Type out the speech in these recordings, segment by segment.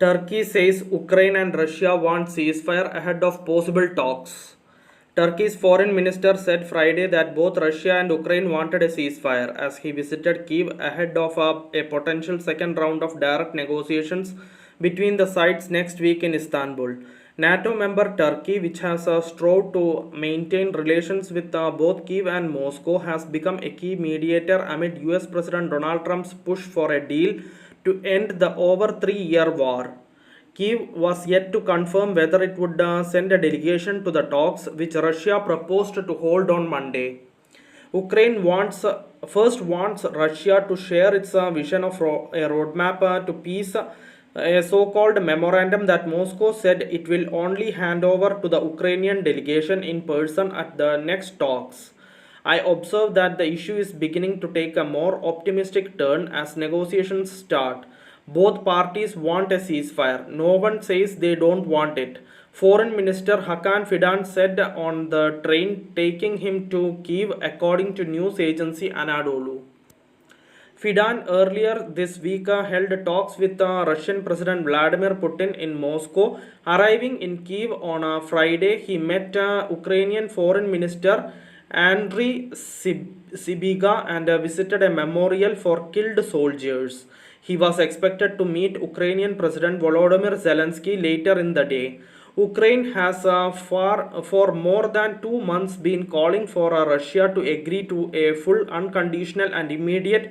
Turkey says Ukraine and Russia want ceasefire ahead of possible talks. Turkey's foreign minister said Friday that both Russia and Ukraine wanted a ceasefire as he visited Kiev ahead of a potential second round of direct negotiations between the sides next week in Istanbul. NATO member Turkey, which has strove to maintain relations with both Kiev and Moscow, has become a key mediator amid US President Donald Trump's push for a deal to end the over 3 year war. Kiev was yet to confirm whether it would send a delegation to the talks, which Russia proposed to hold on Monday. Ukraine first wants Russia to share its vision of a roadmap to peace, a so-called memorandum that Moscow said it will only hand over to the Ukrainian delegation in person at the next talks. I observe that the issue is beginning to take a more optimistic turn as negotiations start. Both parties want a ceasefire. No one says they don't want it. Foreign Minister Hakan Fidan said on the train taking him to Kiev, according to news agency Anadolu. Fidan earlier this week held talks with Russian President Vladimir Putin in Moscow. Arriving in Kiev on Friday, he met Ukrainian Foreign Minister Andriy Sybiga and visited a memorial for killed soldiers. He was expected to meet Ukrainian President Volodymyr Zelensky later in the day. Ukraine has for more than 2 months been calling for Russia to agree to a full, unconditional and immediate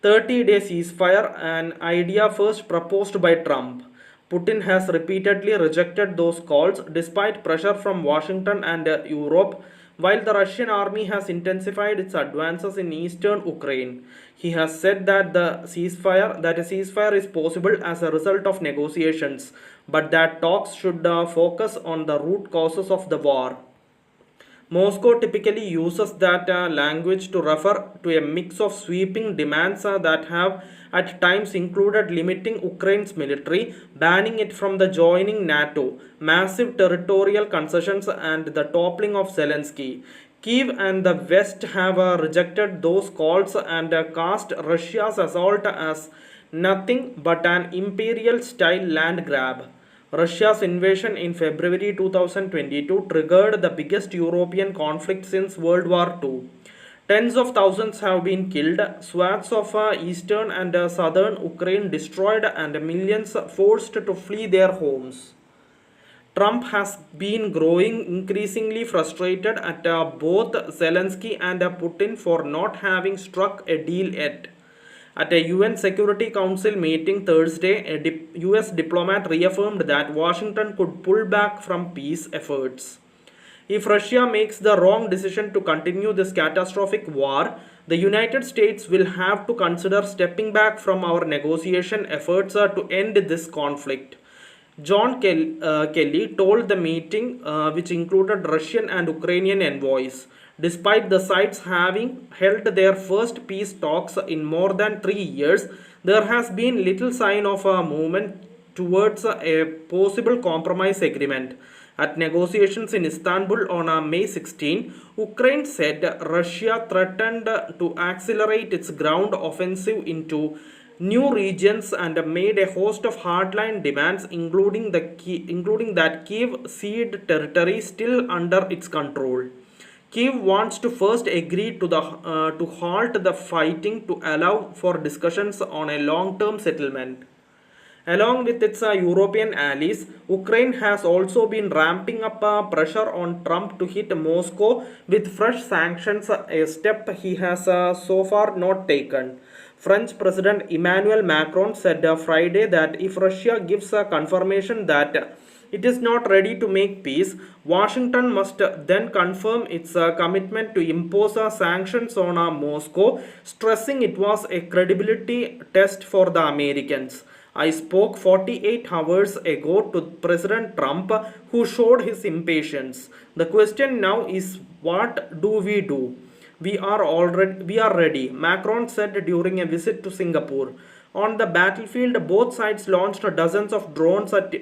30-day ceasefire, an idea first proposed by Trump. Putin has repeatedly rejected those calls despite pressure from Washington and Europe, while the Russian army has intensified its advances in eastern Ukraine. He has said that a ceasefire is possible as a result of negotiations, but that talks should focus on the root causes of the war. Moscow typically uses that language to refer to a mix of sweeping demands that have at times included limiting Ukraine's military, banning it from the joining NATO, massive territorial concessions, and the toppling of Zelensky. Kiev and the West have rejected those calls and cast Russia's assault as nothing but an imperial-style land grab. Russia's invasion in February 2022 triggered the biggest European conflict since World War II. Tens of thousands have been killed, swaths of eastern and southern Ukraine destroyed, and millions forced to flee their homes. Trump has been growing increasingly frustrated at both Zelensky and Putin for not having struck a deal yet. At a UN Security Council meeting Thursday, a US diplomat reaffirmed that Washington could pull back from peace efforts. If Russia makes the wrong decision to continue this catastrophic war, the United States will have to consider stepping back from our negotiation efforts to end this conflict. John Kelly told the meeting, which included Russian and Ukrainian envoys. Despite the sides having held their first peace talks in more than 3 years, there has been little sign of a movement towards a possible compromise agreement. At negotiations in Istanbul on May 16, Ukraine said Russia threatened to accelerate its ground offensive into new regions and made a host of hardline demands, including that Kiev cede territory still under its control. Kiev wants to first agree to halt the fighting to allow for discussions on a long-term settlement. Along with its European allies, Ukraine has also been ramping up pressure on Trump to hit Moscow with fresh sanctions, a step he has so far not taken. French President Emmanuel Macron said Friday that if Russia gives a confirmation that it is not ready to make peace, Washington must then confirm its commitment to impose sanctions on Moscow, stressing it was a credibility test for the Americans. I spoke 48 hours ago to President Trump, who showed his impatience. The question now is, what do we do? We are ready, Macron said during a visit to Singapore. On the battlefield, both sides launched dozens of drones at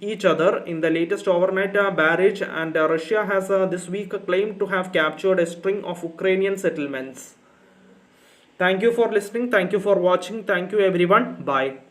each other in the latest overnight barrage, and Russia has this week claimed to have captured a string of Ukrainian settlements. Thank you for listening. Thank you for watching. Thank you everyone. Bye.